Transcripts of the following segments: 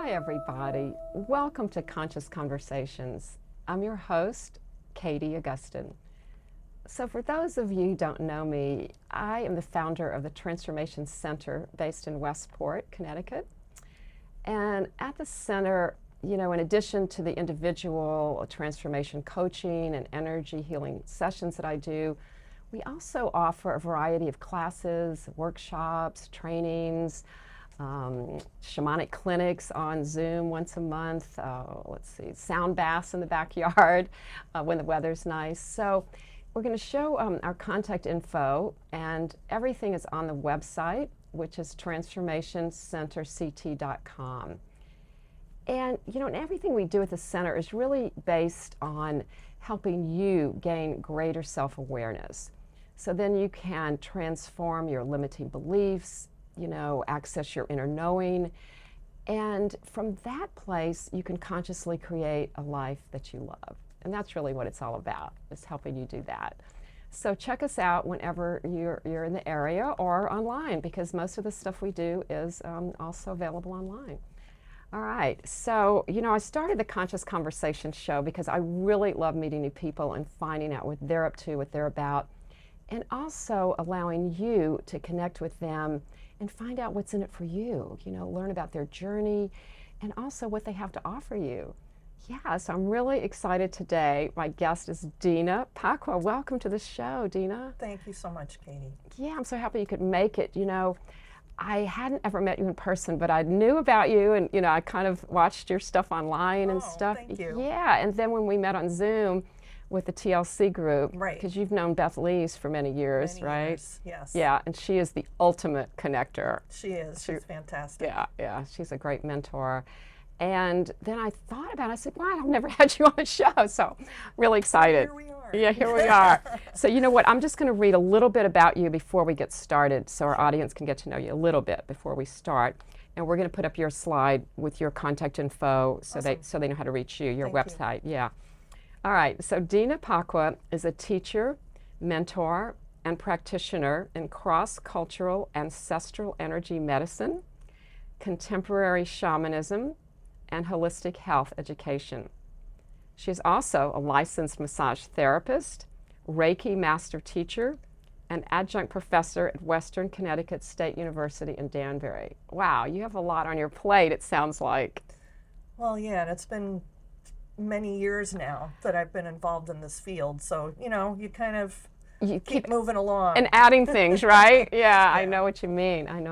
Hi everybody, welcome to Conscious Conversations. I'm your host, Katie Augustyn. So for those of you who don't know me, I am the founder of the Transformation Center based in Westport, Connecticut. And at the center, in addition to the individual transformation coaching and energy healing sessions that I do, we also offer a variety of classes, workshops, trainings, shamanic clinics on Zoom once a month, sound baths in the backyard when the weather's nice. So we're going to show our contact info, and everything is on the website, which is transformationcenterct.com. And everything we do at the center is really based on helping you gain greater self-awareness. So then you can transform your limiting beliefs, access your inner knowing, and from that place you can consciously create a life that you love. And that's really what it's all about, is helping you do that. So check us out whenever you're in the area or online, because most of the stuff we do is also available online. All right, so I started the Conscious Conversation show because I really love meeting new people and finding out what they're up to, what they're about, and also allowing you to connect with them and find out what's in it for you, learn about their journey and also what they have to offer you. Yeah, so I'm really excited today. My guest is Deana Paqua. Welcome to the show, Deana. Thank you so much, Katie. Yeah, I'm so happy you could make it. I hadn't ever met you in person, but I knew about you, and I kind of watched your stuff online and stuff. Thank you. Yeah, and then when we met on Zoom with the TLC group, right? Because you've known Beth Lees for many years, right? Years, yes. Yeah, and she is the ultimate connector. She is. She's fantastic. Yeah, she's a great mentor. And then I thought about it. I said, wow, I've never had you on the show, so really excited. Here we are. Yeah, here we are. So you know what, I'm just going to read a little bit about you before we get started so our audience can get to know you a little bit before we start. And we're going to put up your slide with your contact info so Awesome. they know how to reach you, your Thank website. Yeah. All right, so Deana Paqua is a teacher, mentor, and practitioner in cross-cultural ancestral energy medicine, contemporary shamanism, and holistic health education. She is also a licensed massage therapist, Reiki master teacher, and adjunct professor at Western Connecticut State University in Danbury. Wow, you have a lot on your plate, it sounds like. Well, yeah, and it's been many years now that I've been involved in this field, so you kind of keep moving along and adding things, right? Yeah, I know what you mean. And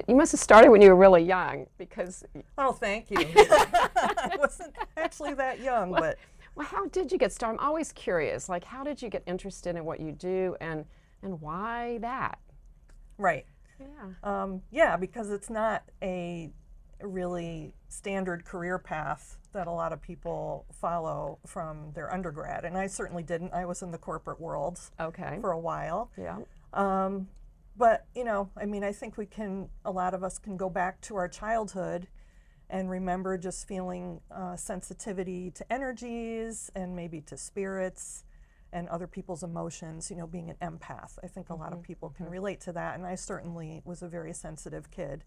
you must have started when you were really young, because... Oh, thank you. I wasn't actually that young, but... Well, how did you get started? I'm always curious, like, how did you get interested in what you do, and why that? Right. Yeah. Because it's not a really standard career path that a lot of people follow from their undergrad, and I certainly didn't. I was in the corporate world for a while. Yeah. But, I think a lot of us can go back to our childhood and remember just feeling sensitivity to energies and maybe to spirits and other people's emotions, being an empath. I think a lot of people can relate to that, and I certainly was a very sensitive kid.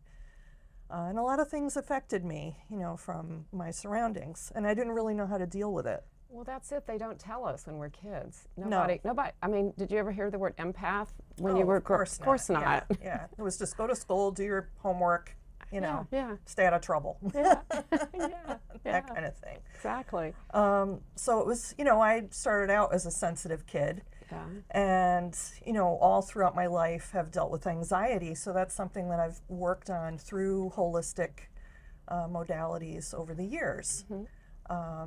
And a lot of things affected me, from my surroundings, and I didn't really know how to deal with it. Well, that's it. They don't tell us when we're kids. Nobody. I mean, did you ever hear the word empath when you were? Of course not. Yeah. It was just go to school, do your homework, stay out of trouble. Yeah. That kind of thing. Exactly. So it was, I started out as a sensitive kid. Yeah. And, all throughout my life have dealt with anxiety. So that's something that I've worked on through holistic modalities over the years. Mm-hmm.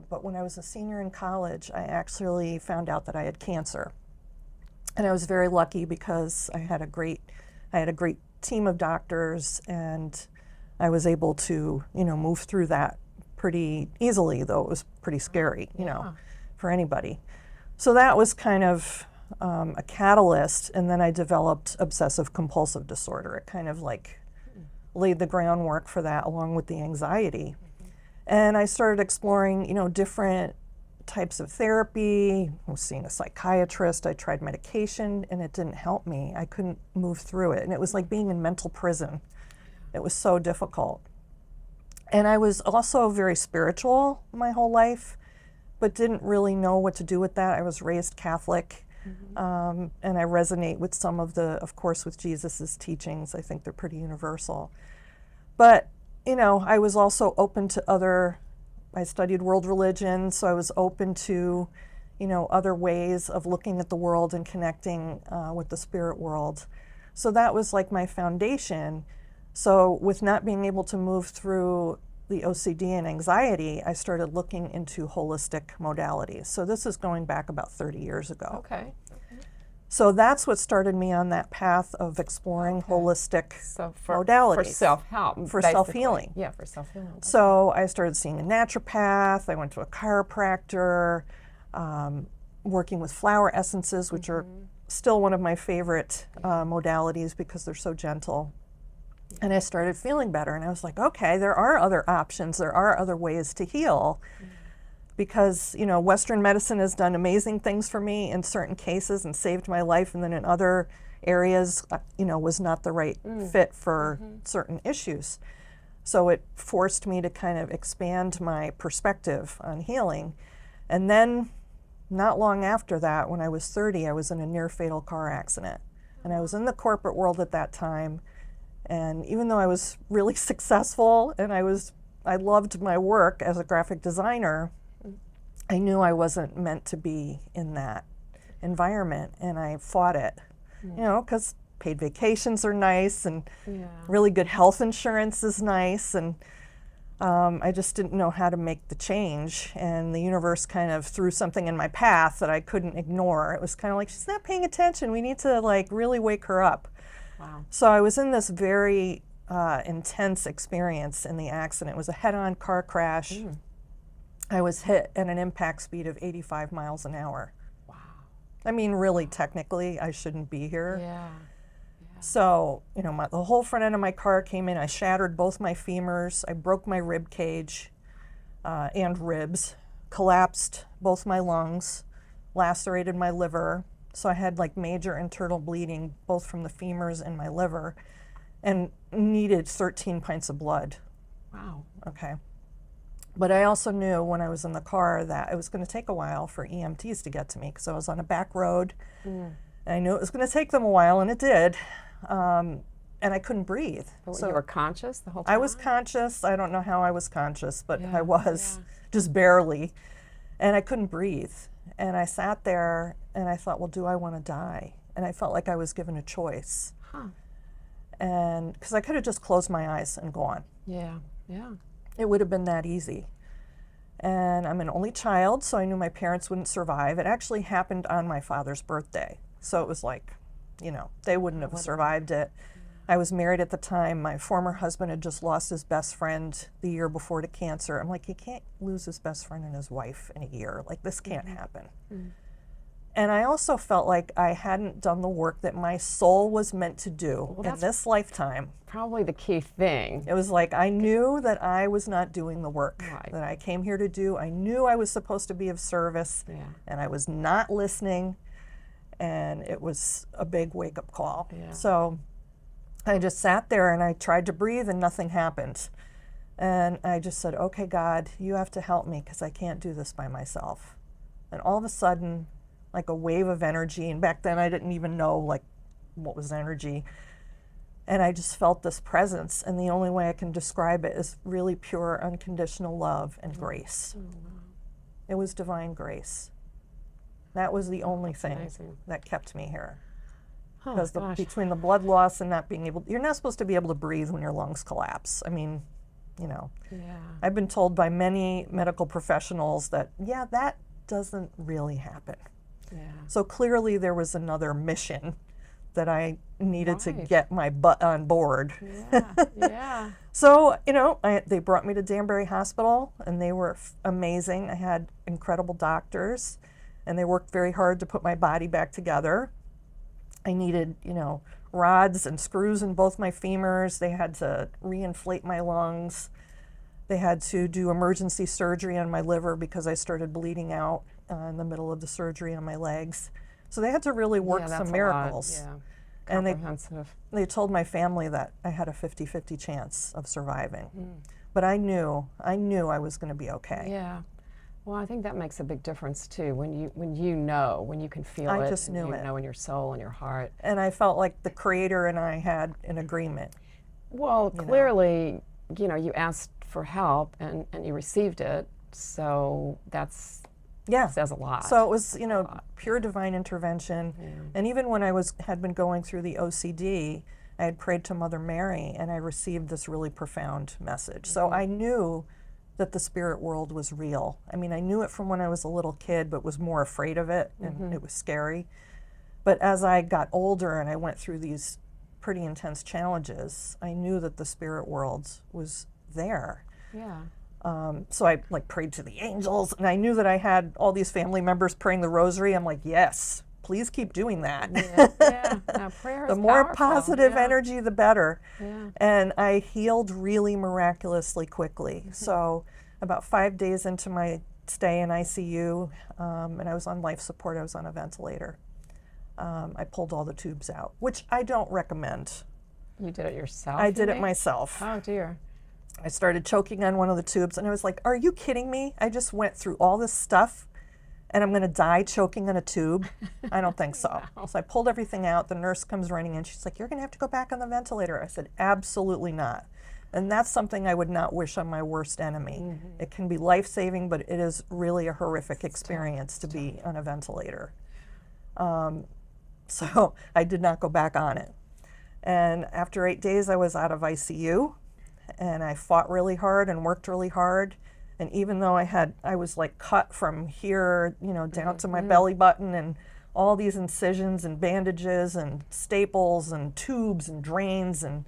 But when I was a senior in college, I actually found out that I had cancer. And I was very lucky because I had a great team of doctors, and I was able to, move through that pretty easily, though it was pretty scary, for anybody. So that was kind of a catalyst, and then I developed obsessive compulsive disorder. It kind of laid the groundwork for that, along with the anxiety. And I started exploring, different types of therapy. I was seeing a psychiatrist. I tried medication, and it didn't help me. I couldn't move through it. And it was like being in mental prison. It was so difficult. And I was also very spiritual my whole life, but didn't really know what to do with that. I was raised Catholic, and I resonate with some of course, with Jesus's teachings. I think they're pretty universal. But, I was also open to I studied world religion, so I was open to, other ways of looking at the world and connecting with the spirit world. So that was like my foundation. So with not being able to move through the OCD and anxiety, I started looking into holistic modalities. So this is going back about 30 years ago. Okay. So that's what started me on that path of exploring holistic modalities. For self-help. For basically. self-healing. Yeah, for self-healing. Okay. So I started seeing a naturopath. I went to a chiropractor, working with flower essences, which are still one of my favorite modalities because they're so gentle. And I started feeling better, and I was like, okay, there are other options. There are other ways to heal. Because, Western medicine has done amazing things for me in certain cases and saved my life, and then in other areas, was not the right fit for certain issues. So it forced me to kind of expand my perspective on healing. And then, not long after that, when I was 30, I was in a near-fatal car accident. And I was in the corporate world at that time. And even though I was really successful and I loved my work as a graphic designer, I knew I wasn't meant to be in that environment, and I fought it, because paid vacations are nice, and really good health insurance is nice, and I just didn't know how to make the change, and the universe kind of threw something in my path that I couldn't ignore. It was kind of like, she's not paying attention. We need to really wake her up. Wow. So I was in this very intense experience in the accident. It was a head-on car crash. I was hit at an impact speed of 85 miles an hour. Wow. I mean, really, technically, I shouldn't be here. Yeah. So, the whole front end of my car came in. I shattered both my femurs. I broke my rib cage and ribs, collapsed both my lungs, lacerated my liver. So I had major internal bleeding, both from the femurs and my liver, and needed 13 pints of blood. Wow. Okay. But I also knew when I was in the car that it was going to take a while for EMTs to get to me, because I was on a back road. And I knew it was going to take them a while, and it did. And I couldn't breathe. So you were conscious the whole time? I was conscious. I don't know how I was conscious, but I was, just barely. And I couldn't breathe. And I sat there and I thought, well, do I want to die? And I felt like I was given a choice. And because I could have just closed my eyes and gone. Yeah. It would have been that easy. And I'm an only child, so I knew my parents wouldn't survive. It actually happened on my father's birthday. So it was like, they wouldn't have survived it. I was married at the time. My former husband had just lost his best friend the year before to cancer. I'm like, he can't lose his best friend and his wife in a year. This can't happen. And I also felt like I hadn't done the work that my soul was meant to do in this lifetime. Probably the key thing. It was like I knew that I was not doing the work that I came here to do. I knew I was supposed to be of service, and I was not listening, and it was a big wake-up call. So I just sat there and I tried to breathe and nothing happened. And I just said, okay, God, you have to help me because I can't do this by myself. And all of a sudden, a wave of energy, and back then I didn't even know what was energy. And I just felt this presence, and the only way I can describe it is really pure, unconditional love and grace. It was divine grace. That was the only thing that kept me here. Because between the blood loss and not being able, you're not supposed to be able to breathe when your lungs collapse. I mean, I've been told by many medical professionals that, that doesn't really happen. So clearly there was another mission that I needed to get my butt on board. So, they brought me to Danbury Hospital, and they were amazing. I had incredible doctors, and they worked very hard to put my body back together. I needed, rods and screws in both my femurs. They had to reinflate my lungs. They had to do emergency surgery on my liver because I started bleeding out in the middle of the surgery on my legs. So they had to really work some miracles. And they told my family that I had a 50-50 chance of surviving. but I knew I was going to be okay. Yeah. Well, I think that makes a big difference too. When you know, when you can feel I it, just and knew you it. know in your soul and your heart. And I felt like the Creator and I had an agreement. Well, You know. clearly, you asked for help and you received it. So that's Yeah. says a lot. So it was, a lot. pure divine intervention. Yeah. And even when I had been going through the OCD, I had prayed to Mother Mary and I received this really profound message. So I knew that the spirit world was real. I mean, I knew it from when I was a little kid, but was more afraid of it, and it was scary. But as I got older and I went through these pretty intense challenges, I knew that the spirit world was there. Yeah. So I prayed to the angels, and I knew that I had all these family members praying the rosary. I'm like, yes, please keep doing that. Yeah. Now, prayer is The more powerful. positive Yeah. energy, the better. Yeah. And I healed really miraculously quickly. So about 5 days into my stay in ICU, and I was on life support, I was on a ventilator, I pulled all the tubes out, which I don't recommend. You did it yourself? I did it myself. Oh, dear. I started choking on one of the tubes, and I was like, are you kidding me? I just went through all this stuff, and I'm going to die choking on a tube? I don't think so. So I pulled everything out. The nurse comes running in. She's like, you're going to have to go back on the ventilator. I said, absolutely not. And that's something I would not wish on my worst enemy. It can be life-saving, but it is really a horrific experience to be on a ventilator. So I did not go back on it. And after 8 days, I was out of ICU. And I fought really hard and worked really hard. And even though I was like cut from here, down to my belly button, and all these incisions and bandages and staples and tubes and drains, and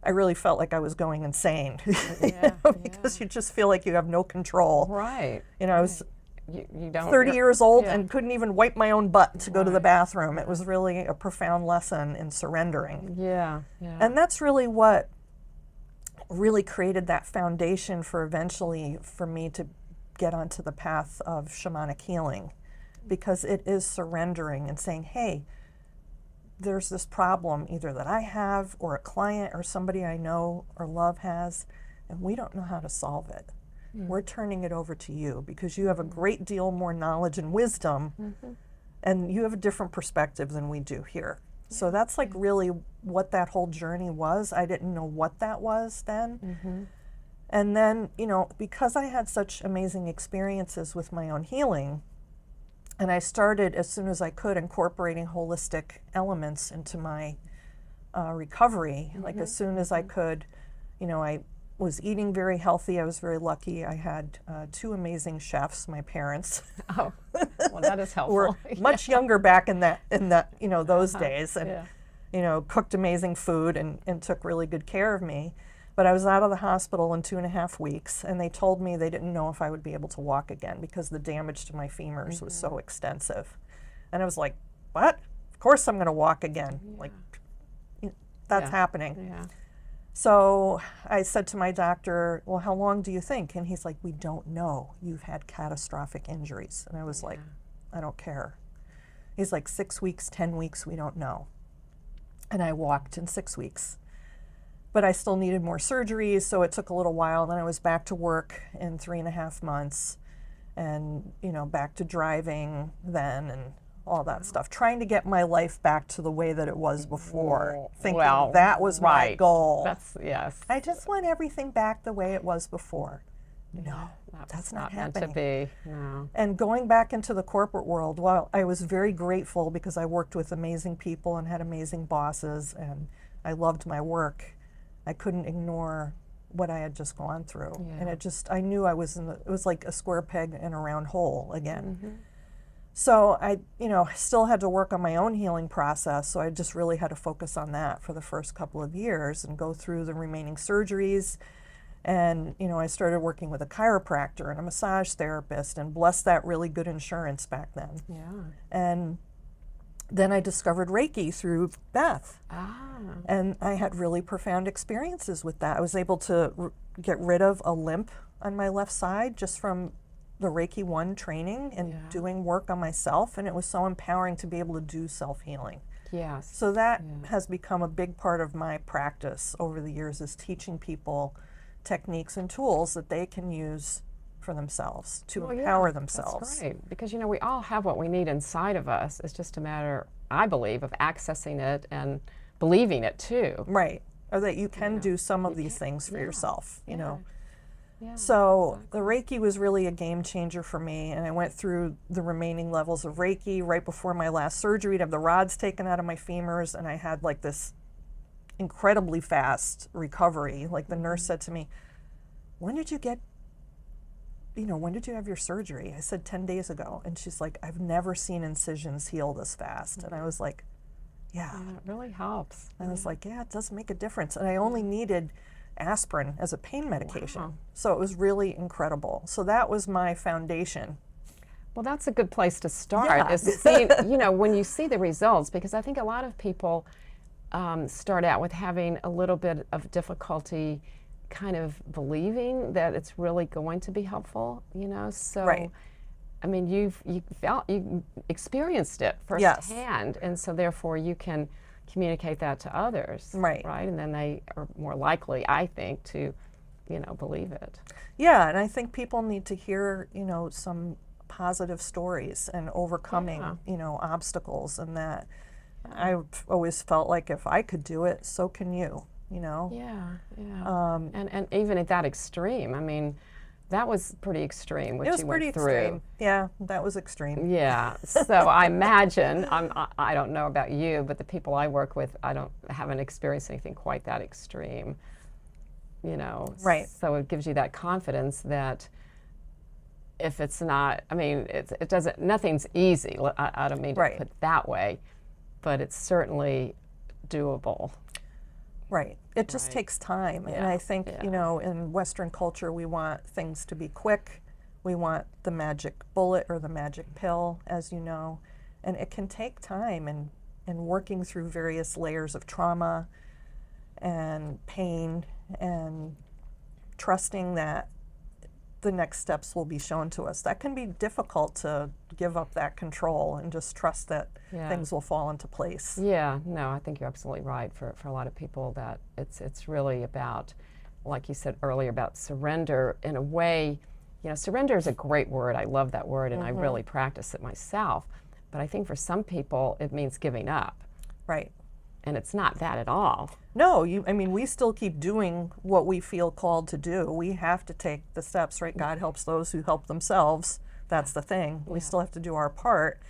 I really felt like I was going insane. Because you just feel like you have no control. Right. I was you don't, 30 years old yeah. and couldn't even wipe my own butt to go to the bathroom. It was really a profound lesson in surrendering. Yeah. Yeah. And that's really what really created that foundation for eventually for me to get onto the path of shamanic healing, because it is surrendering and saying, hey, there's this problem either that I have or a client or somebody I know or love has, and we don't know how to solve it. We're turning it over to you because you have a great deal more knowledge and wisdom, and you have a different perspective than we do here. So that's really what that whole journey was. I didn't know what that was then. And then, because I had such amazing experiences with my own healing, and I started as soon as I could incorporating holistic elements into my recovery, like as soon as I could, I was eating very healthy. I was very lucky. I had 2 amazing chefs, my parents. Oh, well, that is helpful. were much younger back in those days, and cooked amazing food and took really good care of me. But I was out of the hospital in 2.5 weeks, and they told me they didn't know if I would be able to walk again because the damage to my femurs was so extensive. And I was like, what? Of course I'm going to walk again. That's happening. Yeah. So I said to my doctor, well, how long do you think? And he's like, we don't know. You've had catastrophic injuries. And I was like, I don't care. He's like, 6 weeks, 10 weeks, we don't know. And I walked in 6 weeks. But I still needed more surgeries, so it took a little while. Then I was back to work in 3.5 months, and back to driving then, and all that stuff. Trying to get my life back to the way that it was before, thinking that was my goal. That's I just want everything back the way it was before. No, that's not happening. Meant to be. No. And going back into the corporate world, while I was very grateful because I worked with amazing people and had amazing bosses, and I loved my work, I couldn't ignore what I had just gone through. And I knew I was it was like a square peg in a round hole again. So I, still had to work on my own healing process. So I just really had to focus on that for the first couple of years and go through the remaining surgeries. And, I started working with a chiropractor and a massage therapist, and blessed that really good insurance back then. Yeah. And then I discovered Reiki through Beth. And I had really profound experiences with that. I was able to get rid of a limp on my left side just from the Reiki 1 training and doing work on myself. And it was so empowering to be able to do self-healing. Yes. So that has become a big part of my practice over the years, is teaching people techniques and tools that they can use for themselves to Well, yeah, empower themselves. That's right, because we all have what we need inside of us. It's just a matter, I believe, of accessing it and believing it too. Right. Or that you can do some of these things for yeah, yourself, you know. Yeah, So the Reiki was really a game changer for me, and I went through the remaining levels of Reiki right before my last surgery to have the rods taken out of my femurs, and I had like this incredibly fast recovery. Like the nurse said to me, when did you have your surgery? I said 10 days ago. And she's like, I've never seen incisions heal this fast. And I was like, yeah. it really helps. I was like, yeah, it does make a difference. And I only needed aspirin as a pain medication. Wow. So it was really incredible. So that was my foundation. Well, that's a good place to start, Yeah. is seeing, when you see the results, because I think a lot of people start out with having a little bit of difficulty kind of believing that it's really going to be helpful, so Right. I mean, you experienced it Yes. firsthand, and so therefore you can communicate that to others, Right. and then they are more likely, I think, to believe it. Yeah, and I think people need to hear, some positive stories and overcoming, obstacles, and that I've always felt like if I could do it, so can you, Yeah. And even at that extreme, I mean, that was pretty extreme what It was you pretty went through. extreme. Yeah, that was extreme. Yeah. So I imagine, I don't know about you, but the people I work with, haven't experienced anything quite that extreme. Right. So it gives you that confidence that if it's not, I mean, it doesn't. Nothing's easy. I don't mean to Right. put it that way, but it's certainly doable. Right. It just Right. takes time. And Yeah, I think, yeah. in Western culture, we want things to be quick. We want the magic bullet or the magic pill, as you know. And it can take time and working through various layers of trauma and pain and trusting that the next steps will be shown to us. That can be difficult to give up that control and just trust that Yeah. things will fall into place. Yeah, no, I think you're absolutely right. For a lot of people, that it's really about, like you said earlier, about surrender in a way. Surrender is a great word. I love that word, and I really practice it myself. But I think for some people, it means giving up, Right. and it's not that at all. No, we still keep doing what we feel called to do. We have to take the steps, right? God helps those who help themselves. That's the thing. We still have to do our part.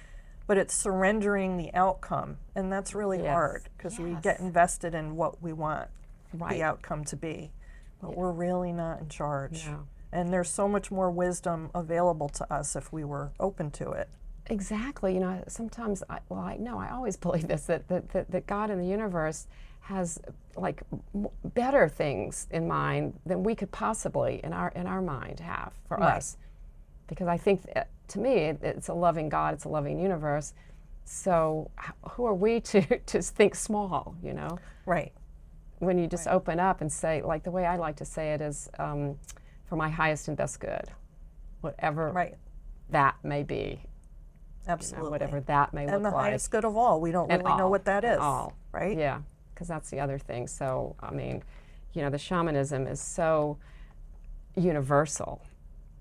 But it's surrendering the outcome. And that's really Yes. hard because we Yes. get invested in what we want Right. the outcome to be. But we're really not in charge. No. And there's so much more wisdom available to us if we were open to it. Exactly. Sometimes, I always believe this, that God in the universe has like better things in mind than we could possibly in our mind have for Right. us. Because I think, to me, it's a loving God, it's a loving universe. So who are we to think small, Right. When you just open up and say, like the way I like to say it is, for my highest and best good, whatever Right. that may be. Absolutely. Whatever that may look And the like. highest good of all. We don't At really know all, what that at is. all. Right? Yeah, because that's the other thing. So, I mean, the shamanism is so universal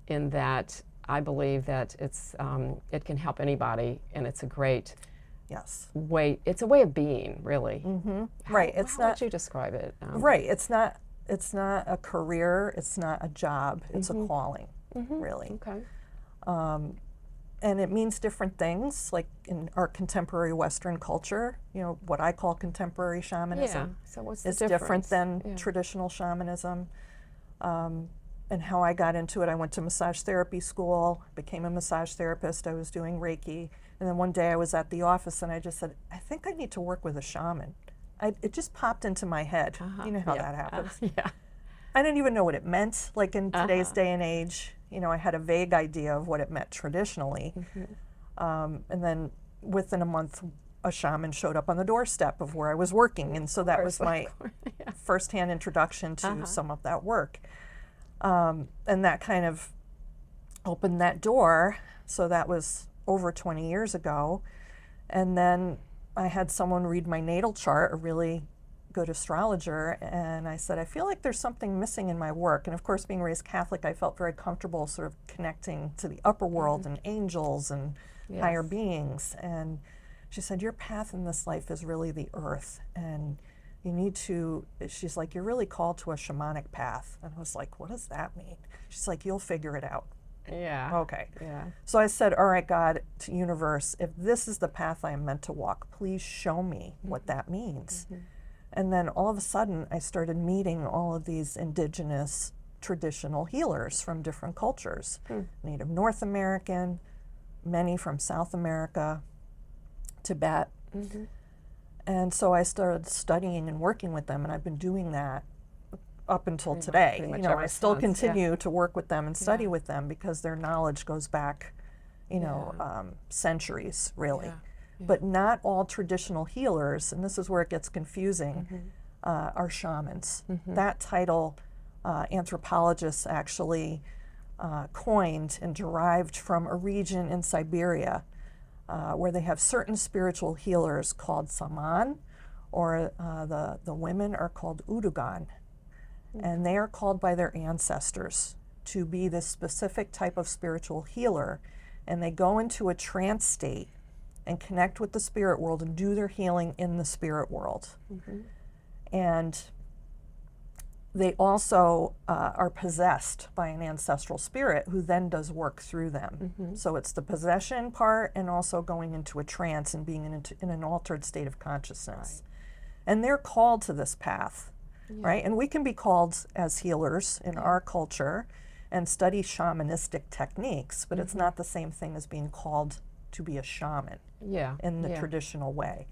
in that I believe that it can help anybody, and it's a great Yes. way. It's a way of being, really. Right. It's How not would you describe it? right. It's not a career, it's not a job, it's a calling, really. Okay. And it means different things, like in our contemporary Western culture, what I call contemporary shamanism Yeah. So what's the is difference? different than Yeah. traditional shamanism. And how I got into it, I went to massage therapy school, became a massage therapist, I was doing Reiki, and then one day I was at the office and I just said, I think I need to work with a shaman. It just popped into my head. You know how Yeah. that happens. Yeah. I didn't even know what it meant. Like in today's day and age, I had a vague idea of what it meant traditionally. And then within a month, a shaman showed up on the doorstep of where I was working. And so that was my Yeah. firsthand introduction to some of that work. And that kind of opened that door. So that was over 20 years ago. And then I had someone read my natal chart, a really good astrologer, and I said, I feel like there's something missing in my work. And of course, being raised Catholic, I felt very comfortable sort of connecting to the upper world and angels and higher beings. And she said, your path in this life is really the earth, and you need to, she's like, you're really called to a shamanic path. And I was like, what does that mean? She's like, you'll figure it out. Yeah. Okay. Yeah. So I said, all right, God, to universe, if this is the path I am meant to walk, please show me what that means. And then all of a sudden, I started meeting all of these indigenous traditional healers from different cultures. Native North American, many from South America, Tibet. And so I started studying and working with them, and I've been doing that up until today. pretty much You know, ever I still since, continue to work with them and study with them because their knowledge goes back, you know, centuries, really. But not all traditional healers, and this is where it gets confusing, are shamans. That title, anthropologists actually coined and derived from a region in Siberia where they have certain spiritual healers called saman, or the women are called udugan. And they are called by their ancestors to be this specific type of spiritual healer. And they go into a trance state and connect with the spirit world and do their healing in the spirit world. And they also are possessed by an ancestral spirit who then does work through them. So it's the possession part and also going into a trance and being in an altered state of consciousness. And they're called to this path. Right? And we can be called as healers in our culture and study shamanistic techniques, but it's not the same thing as being called to be a shaman in the traditional way.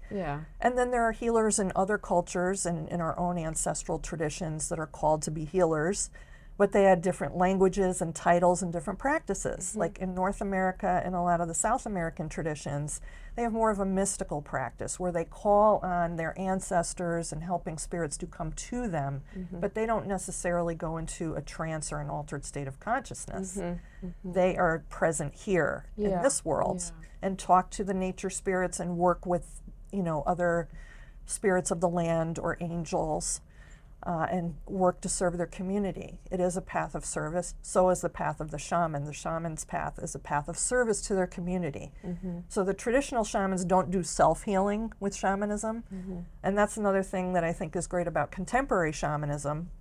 And then there are healers in other cultures and in our own ancestral traditions that are called to be healers, but they had different languages and titles and different practices. Like in North America and a lot of the South American traditions, they have more of a mystical practice where they call on their ancestors and helping spirits to come to them, but they don't necessarily go into a trance or an altered state of consciousness. They are present here in this world and talk to the nature spirits and work with, you know, other spirits of the land or angels. And work to serve their community. It is a path of service. So is the path of the shaman. The shaman's path is a path of service to their community. So the traditional shamans don't do self-healing with shamanism. And that's another thing that I think is great about contemporary shamanism.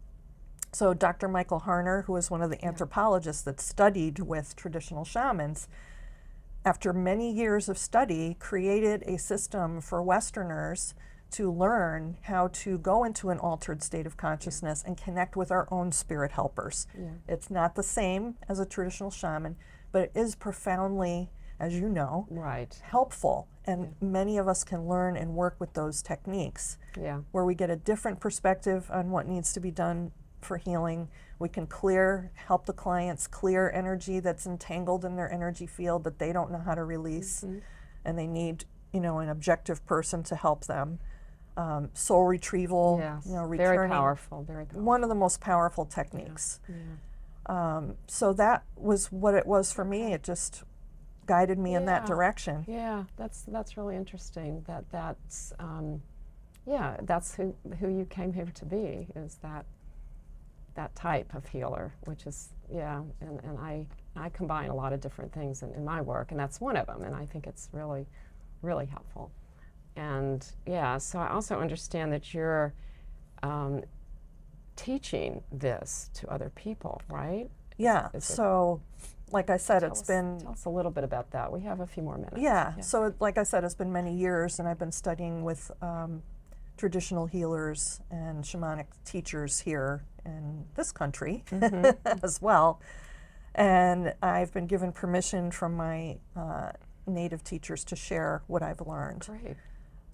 So Dr. Michael Harner, who is one of the anthropologists that studied with traditional shamans, after many years of study, created a system for Westerners to learn how to go into an altered state of consciousness and connect with our own spirit helpers. It's not the same as a traditional shaman, but it is profoundly, as you know, helpful. And many of us can learn and work with those techniques where we get a different perspective on what needs to be done for healing. We can help the clients clear energy that's entangled in their energy field that they don't know how to release, and they need, you know, an objective person to help them. Soul retrieval, you know, returning. Very powerful, very powerful. One of the most powerful techniques. So that was what it was for me. It just guided me in that direction. That's really interesting. That's who you came here to be, is that type of healer, which is and I combine a lot of different things in my work, and that's one of them, and I think it's really, really helpful. And so I also understand that you're teaching this to other people, right? So like I said, tell us a little bit about that. We have a few more minutes. So like I said, it's been many years, and I've been studying with traditional healers and shamanic teachers here in this country as well. And I've been given permission from my native teachers to share what I've learned. Great.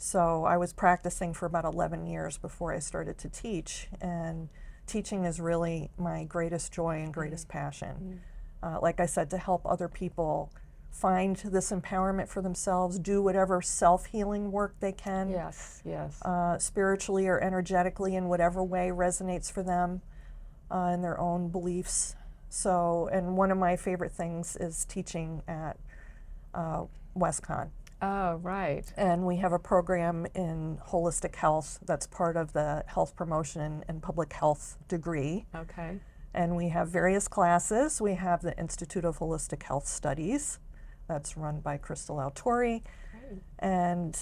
So I was practicing for about 11 years before I started to teach, and teaching is really my greatest joy and greatest passion. Like I said, to help other people find this empowerment for themselves, do whatever self-healing work they can, spiritually or energetically, in whatever way resonates for them, in their own beliefs. So, and one of my favorite things is teaching at WestCon. Oh, right. And we have a program in holistic health that's part of the health promotion and public health degree. Okay. And we have various classes. We have the Institute of Holistic Health Studies that's run by Crystal Autori. Great. And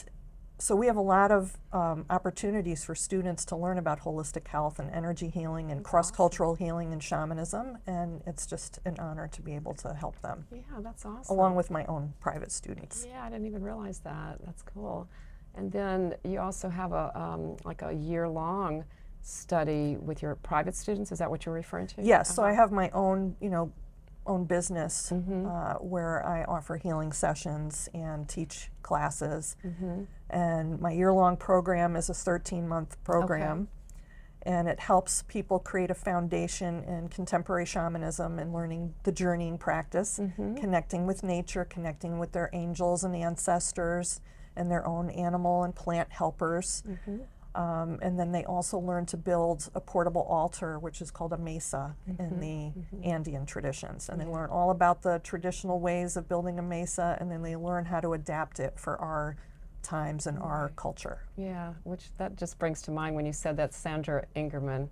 so we have a lot of opportunities for students to learn about holistic health and energy healing and That's cross-cultural healing and shamanism. And it's just an honor to be able to help them, Yeah, that's awesome. along with my own private students. Yeah, I didn't even realize that. That's cool. And then you also have a like a year-long study with your private students. Is that what you're referring to? Yes, so I have my own, own business Mm-hmm. where I offer healing sessions and teach classes. Mm-hmm. And my year-long program is a 13-month program. And it helps people create a foundation in contemporary shamanism and learning the journeying practice, Mm-hmm. connecting with nature, connecting with their angels and ancestors and their own animal and plant helpers. Mm-hmm. And then they also learn to build a portable altar, which is called a mesa in the Andean traditions. And they learn all about the traditional ways of building a mesa, and then they learn how to adapt it for our times and our culture. Yeah, which that just brings to mind when you said that Sandra Ingerman.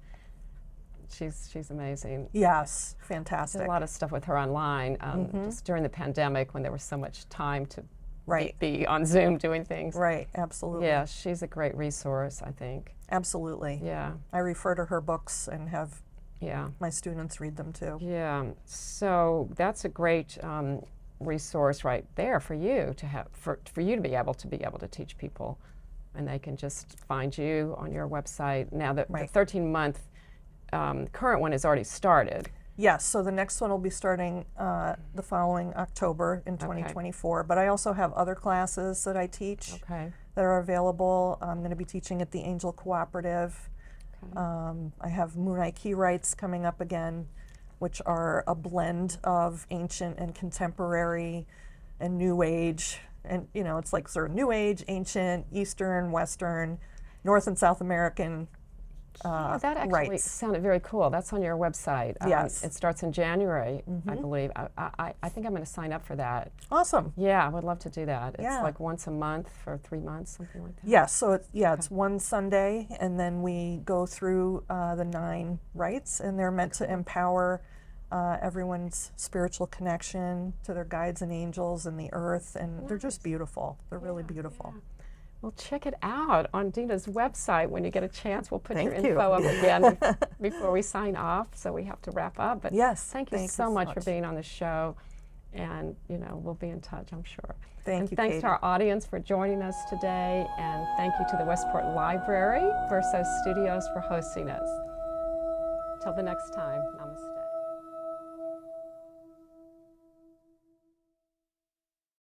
She's amazing. Yes, Did fantastic. a lot of stuff with her online just during the pandemic when there was so much time to Right, be on Zoom doing things. right, absolutely. Yeah, she's a great resource, I think. Absolutely. Yeah, I refer to her books and have yeah, my students read them too. yeah. So that's a great resource right there for you to have for you to be able to teach people, and they can just find you on your website. Now that Right. the 13-month current one has already started. Yes, so the next one will be starting the following October in 2024. But I also have other classes that I teach Okay. that are available. I'm going to be teaching at the Angel Cooperative. Okay. I have Moonai Key Rites coming up again, which are a blend of ancient and contemporary and New Age. And, it's like sort of New Age, ancient, Eastern, Western, North and South American Yeah, that actually rites. sounded very cool. That's on your website. Yes. It starts in January, I believe. I think I'm going to sign up for that. Awesome. Yeah, I would love to do that. It's Yeah. like once a month for 3 months, something like that. Yes, so it's one Sunday, and then we go through the 9 rites, and they're meant to empower everyone's spiritual connection to their guides and angels and the earth, and they're just beautiful. They're really beautiful. Yeah. Well, check it out on Deana's website when you get a chance. We'll put your Thank you. info up again before we sign off, so we have to wrap up. But Yes, thank you so much for being on the show, and we'll be in touch, I'm sure. Thank And you, thanks Katie. to our audience for joining us today, and thank you to the Westport Library, Verso Studios, for hosting us. Till the next time, namaste.